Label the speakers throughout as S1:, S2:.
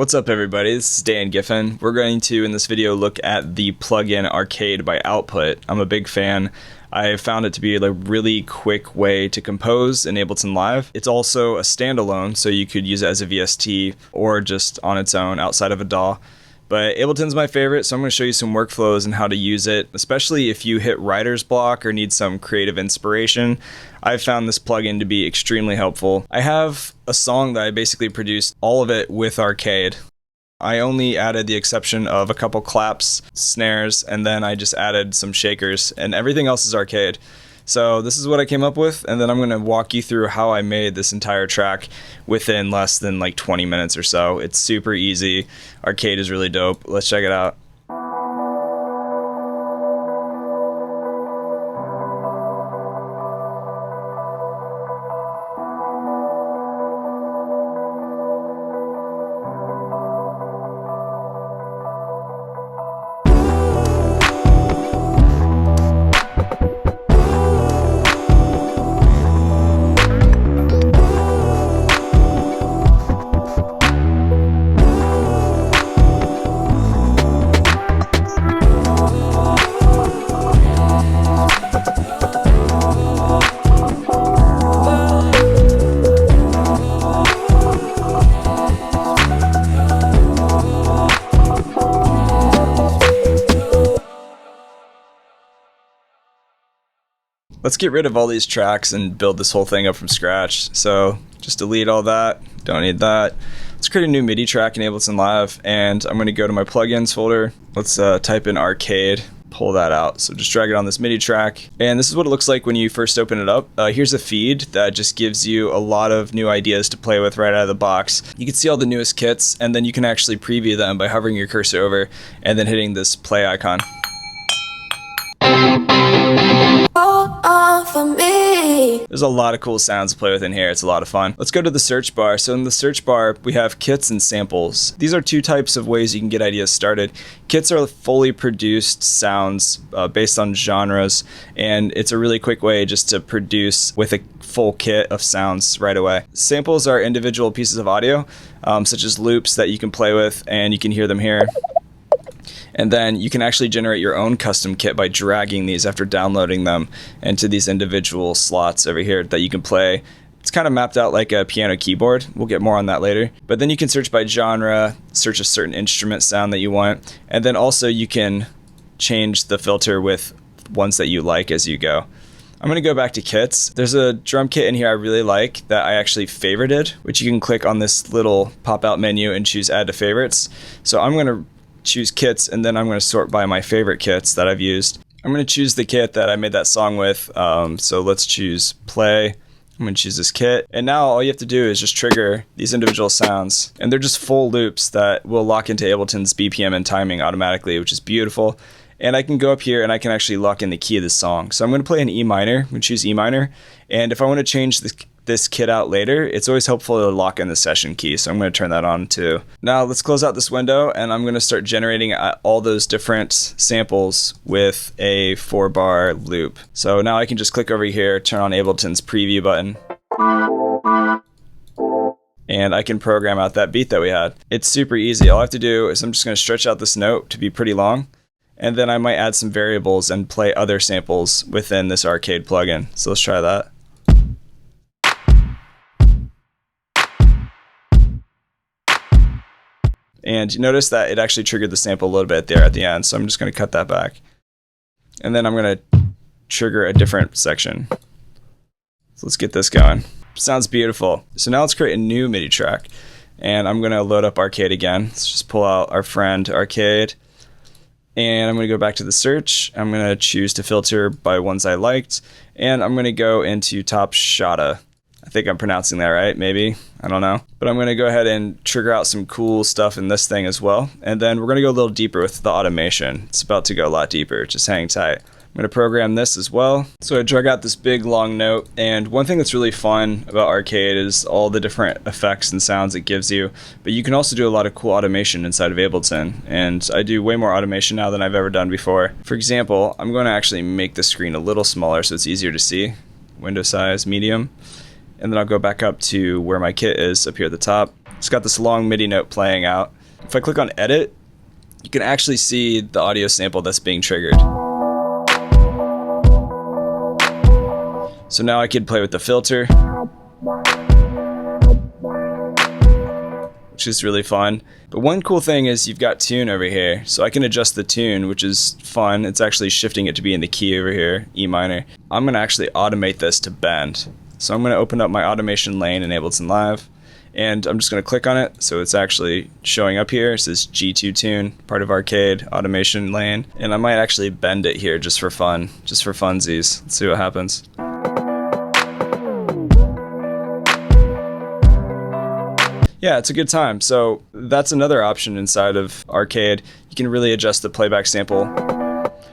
S1: What's up everybody, this is Dan Giffen. We're going to, in this video, look at the plugin Arcade by Output. I'm a big fan. I found it to be a really quick way to compose in Ableton Live. It's also a standalone, so you could use it as a VST or just on its own outside of a DAW. But Ableton's my favorite, so I'm going to show you some workflows and how to use it, especially if you hit writer's block or need some creative inspiration. I've found this plugin to be extremely helpful. I have a song that I basically produced all of it with Arcade. I only added the exception of a couple claps, snares, and then I just added some shakers, and everything else is Arcade. So this is what I came up with, and then I'm going to walk you through how I made this entire track within less than like 20 minutes or so. It's super easy. Arcade is really dope. Let's check it out. Let's get rid of all these tracks and build this whole thing up from scratch. So just delete all that, don't need that. Let's create a new MIDI track in Ableton Live, and I'm going to go to my plugins folder. Let's type in Arcade, pull that out. So just drag it on this MIDI track, and this is what it looks like when you first open it up. Here's a feed that just gives you a lot of new ideas to play with right out of the box. You can see all the newest kits, and then you can actually preview them by hovering your cursor over and then hitting this play icon. For me. There's a lot of cool sounds to play with in here. It's a lot of fun. Let's go to the search bar. So in the search bar, we have kits and samples. These are two types of ways you can get ideas started. Kits are fully produced sounds based on genres, and it's a really quick way just to produce with a full kit of sounds right away. Samples are individual pieces of audio, such as loops that you can play with, and you can hear them here. And then you can actually generate your own custom kit by dragging these after downloading them into these individual slots over here that you can play. It's kind of mapped out like a piano keyboard. We'll get more on that later. But then you can search by genre, search a certain instrument sound that you want, and then also you can change the filter with ones that you like as you go. I'm going to go back to kits. There's a drum kit in here I really like that I actually favorited, which you can click on this little pop-out menu and choose add to favorites. So I'm going to choose kits, and then I'm going to sort by my favorite kits that I've used. I'm going to choose the kit that I made that song with, so let's choose play. I'm going to choose this kit, and now all you have to do is just trigger these individual sounds, and they're just full loops that will lock into Ableton's BPM and timing automatically, which is beautiful. And I can go up here and I can actually lock in the key of the song. So I'm going to play an E minor. I'm going to choose E minor, and if I want to change this kit out later, it's always helpful to lock in the session key, so I'm going to turn that on too. Now let's close out this window, and I'm going to start generating all those different samples with a 4-bar loop. So now I can just click over here, turn on Ableton's preview button, and I can program out that beat that we had. It's super easy. All I have to do is I'm just going to stretch out this note to be pretty long, and then I might add some variables and play other samples within this Arcade plugin. So let's try that. And you notice that it actually triggered the sample a little bit there at the end, so I'm just going to cut that back. And then I'm going to trigger a different section. So let's get this going. Sounds beautiful. So now let's create a new MIDI track. And I'm going to load up Arcade again. Let's just pull out our friend Arcade. And I'm going to go back to the search. I'm going to choose to filter by ones I liked. And I'm going to go into Top Shada. I think I'm pronouncing that right, maybe. I don't know. But I'm going to go ahead and trigger out some cool stuff in this thing as well. And then we're going to go a little deeper with the automation. It's about to go a lot deeper. Just hang tight. I'm going to program this as well. So I drag out this big long note, and one thing that's really fun about Arcade is all the different effects and sounds it gives you, but you can also do a lot of cool automation inside of Ableton, and I do way more automation now than I've ever done before. For example, I'm going to actually make the screen a little smaller so it's easier to see. Window size, medium, and then I'll go back up to where my kit is up here at the top. It's got this long MIDI note playing out. If I click on edit, you can actually see the audio sample that's being triggered. So now I could play with the filter, which is really fun. But one cool thing is you've got tune over here. So I can adjust the tune, which is fun. It's actually shifting it to be in the key over here, E minor. I'm gonna actually automate this to bend. So I'm gonna open up my automation lane in Ableton Live, and I'm just gonna click on it. So it's actually showing up here. It says G2 tune, part of Arcade, automation lane. And I might actually bend it here just for fun, just for funsies. Let's see what happens. Yeah, it's a good time. So that's another option inside of Arcade. You can really adjust the playback sample.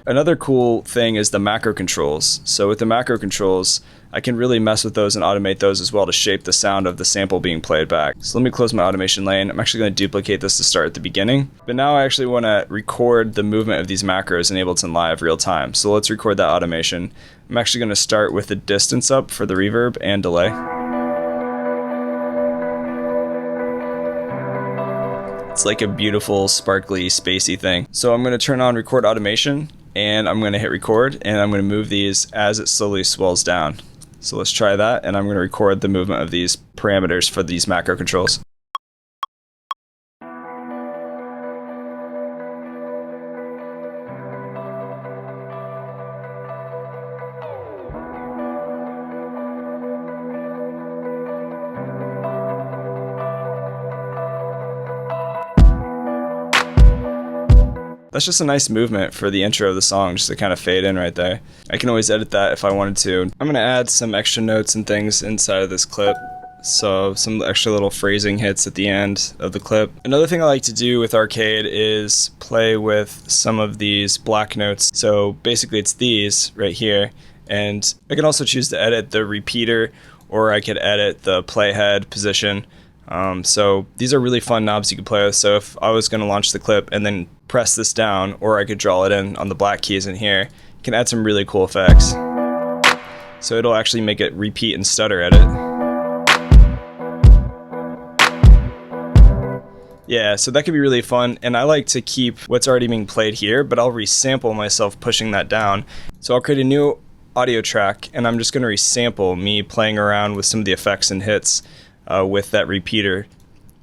S1: Another cool thing is the macro controls. So with the macro controls, I can really mess with those and automate those as well to shape the sound of the sample being played back. So let me close my automation lane. I'm actually going to duplicate this to start at the beginning. But now I actually want to record the movement of these macros in Ableton Live real time. So let's record that automation. I'm actually going to start with the distance up for the reverb and delay. It's like a beautiful, sparkly, spacey thing. So I'm going to turn on record automation, and I'm going to hit record, and I'm going to move these as it slowly swells down. So let's try that, and I'm going to record the movement of these parameters for these macro controls. That's just a nice movement for the intro of the song, just to kind of fade in right there. I can always edit that if I wanted to. I'm going to add some extra notes and things inside of this clip. So some extra little phrasing hits at the end of the clip. Another thing I like to do with Arcade is play with some of these black notes. So basically it's these right here. And I can also choose to edit the repeater, or I could edit the playhead position. So these are really fun knobs you can play with. So if I was going to launch the clip and then press this down, or I could draw it in on the black keys in here, you can add some really cool effects. So it'll actually make it repeat and stutter edit. Yeah, so that could be really fun, and I like to keep what's already being played here, but I'll resample myself pushing that down. So I'll create a new audio track, and I'm just going to resample me playing around with some of the effects and hits with that repeater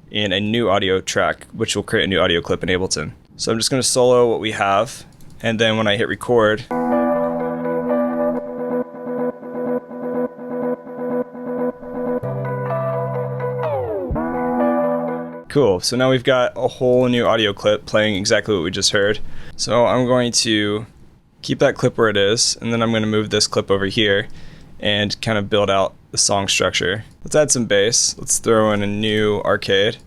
S1: in a new audio track, which will create a new audio clip in Ableton. So I'm just going to solo what we have, and then when I hit record, cool. So now we've got a whole new audio clip playing exactly what we just heard. So I'm going to keep that clip where it is, and then I'm going to move this clip over here and kind of build out the song structure. Let's add some bass. Let's throw in a new Arcade.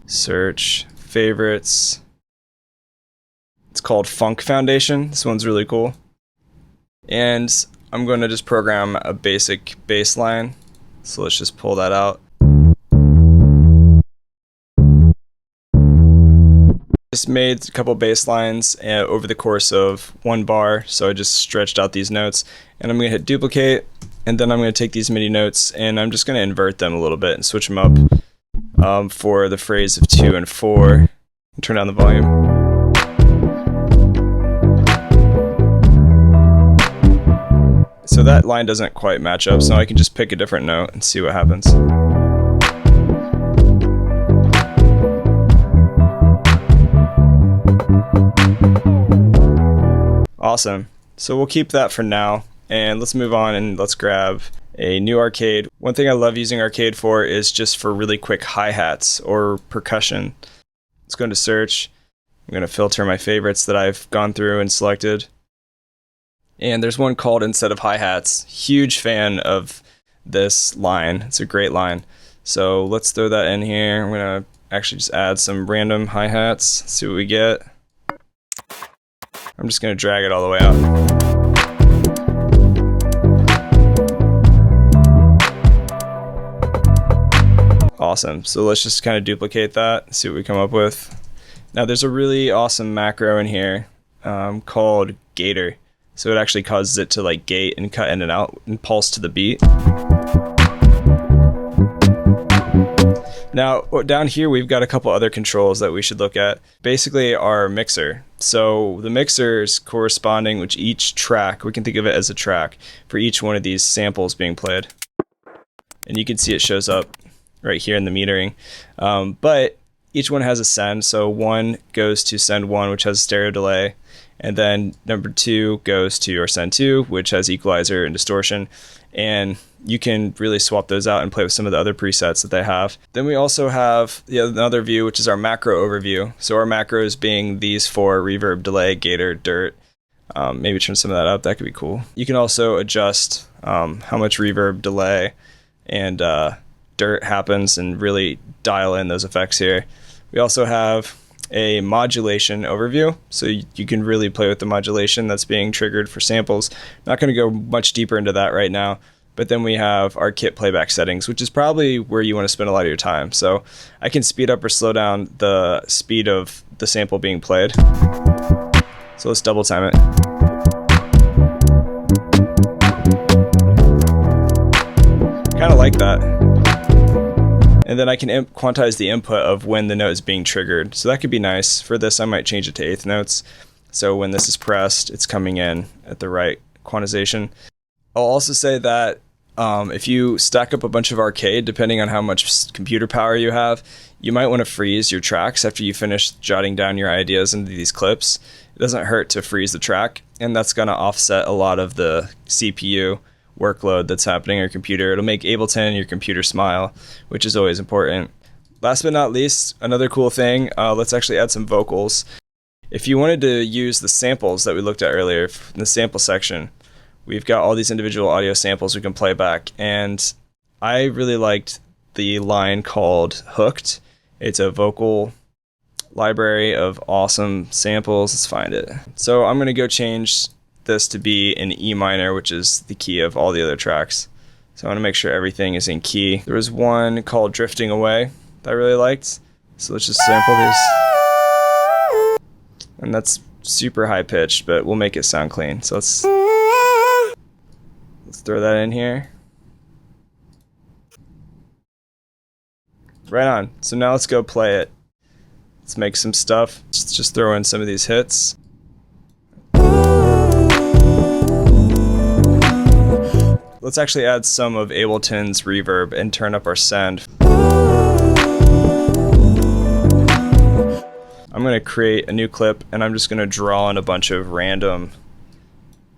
S1: Search favorites. It's called Funk Foundation. This one's really cool. And I'm going to just program a basic bass line. So let's just pull that out. Just made a couple bass lines over the course of one bar, so I just stretched out these notes, and I'm going to hit duplicate, and then I'm going to take these MIDI notes and I'm just going to invert them a little bit and switch them up for the phrase of 2 and 4, and turn down the volume. So that line doesn't quite match up, so I can just pick a different note and see what happens. Awesome. So we'll keep that for now, and let's move on and let's grab a new Arcade. One thing I love using Arcade for is just for really quick hi-hats or percussion. Let's go into search. I'm going to filter my favorites that I've gone through and selected. And there's one called Instead of Hi-Hats. Huge fan of this line. It's a great line. So let's throw that in here. I'm going to actually just add some random hi-hats, see what we get. I'm just going to drag it all the way out. Awesome. So let's just kind of duplicate that, see what we come up with. Now there's a really awesome macro in here called gator. So it actually causes it to like gate and cut in and out and pulse to the beat. Now, down here, we've got a couple other controls that we should look at. Basically, our mixer. So the mixer is corresponding with each track. We can think of it as a track for each one of these samples being played. And you can see it shows up right here in the metering. But each one has a send. So one goes to send 1, which has stereo delay. And then number 2 goes to your send 2, which has equalizer and distortion. And you can really swap those out and play with some of the other presets that they have. Then we also have another view, which is our macro overview. So our macros being these 4: reverb, delay, gator, dirt. Maybe turn some of that up, that could be cool. You can also adjust how much reverb, delay, and dirt happens and really dial in those effects here. We also have a modulation overview, so you can really play with the modulation that's being triggered for samples. Not going to go much deeper into that right now, but then we have our kit playback settings, which is probably where you want to spend a lot of your time. So I can speed up or slow down the speed of the sample being played. So let's double time it. Kind of like that. And then I can quantize the input of when the note is being triggered. So that could be nice. For this, I might change it to 1/8 notes. So when this is pressed, it's coming in at the right quantization. I'll also say that if you stack up a bunch of arcade, depending on how much computer power you have, you might want to freeze your tracks after you finish jotting down your ideas into these clips. It doesn't hurt to freeze the track, and that's going to offset a lot of the CPU workload that's happening on your computer. It'll make Ableton and your computer smile, which is always important. Last but not least, another cool thing, let's actually add some vocals. If you wanted to use the samples that we looked at earlier in the sample section, we've got all these individual audio samples we can play back, and I really liked the line called Hooked. It's a vocal library of awesome samples. Let's find it. So I'm going to go change this to be in E minor, which is the key of all the other tracks. So I want to make sure everything is in key. There was one called Drifting Away that I really liked. So let's just sample these. And that's super high pitched, but we'll make it sound clean. So let's throw that in here. Right on. So now let's go play it. Let's make some stuff. Let's just throw in some of these hits. Let's actually add some of Ableton's reverb and turn up our send. I'm going to create a new clip, and I'm just going to draw in a bunch of random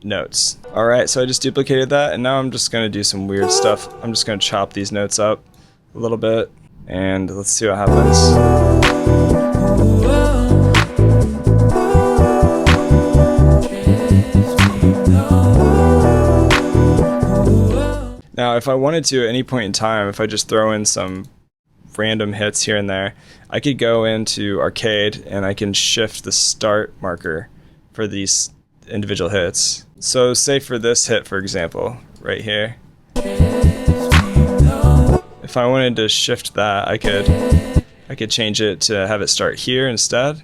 S1: notes. Alright, so I just duplicated that, and now I'm just going to do some weird stuff. I'm just going to chop these notes up a little bit, and let's see what happens. Now, if I wanted to at any point in time, if I just throw in some random hits here and there, I could go into Arcade and I can shift the start marker for these individual hits. So say for this hit, for example, right here, if I wanted to shift that, I could change it to have it start here instead.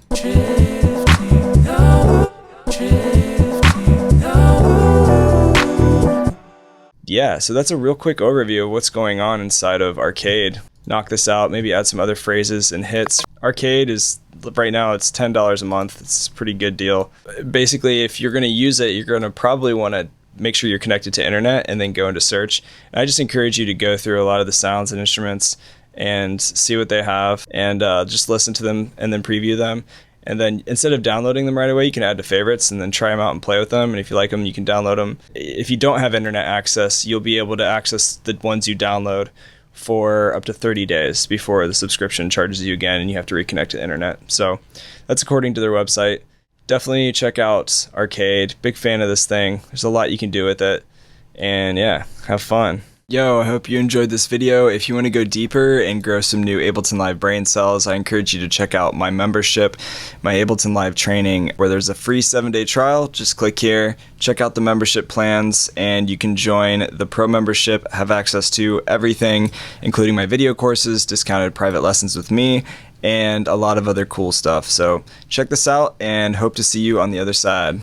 S1: Yeah, so that's a real quick overview of what's going on inside of Arcade. Knock this out, maybe add some other phrases and hits. Arcade is, right now it's $10 a month. It's a pretty good deal. Basically, if you're going to use it, you're going to probably want to make sure you're connected to internet and then go into search. And I just encourage you to go through a lot of the sounds and instruments and see what they have, and just listen to them and then preview them. And then instead of downloading them right away, you can add to favorites and then try them out and play with them. And if you like them, you can download them. If you don't have internet access, you'll be able to access the ones you download for up to 30 days before the subscription charges you again and you have to reconnect to the internet. So that's according to their website. Definitely check out Arcade. Big fan of this thing. There's a lot you can do with it. And yeah, have fun. Yo, I hope you enjoyed this video. If you want to go deeper and grow some new Ableton Live brain cells, I encourage you to check out my membership, my Ableton Live training, where there's a free 7-day trial. Just click here, check out the membership plans, and you can join the pro membership, have access to everything, including my video courses, discounted private lessons with me, and a lot of other cool stuff. So check this out and hope to see you on the other side.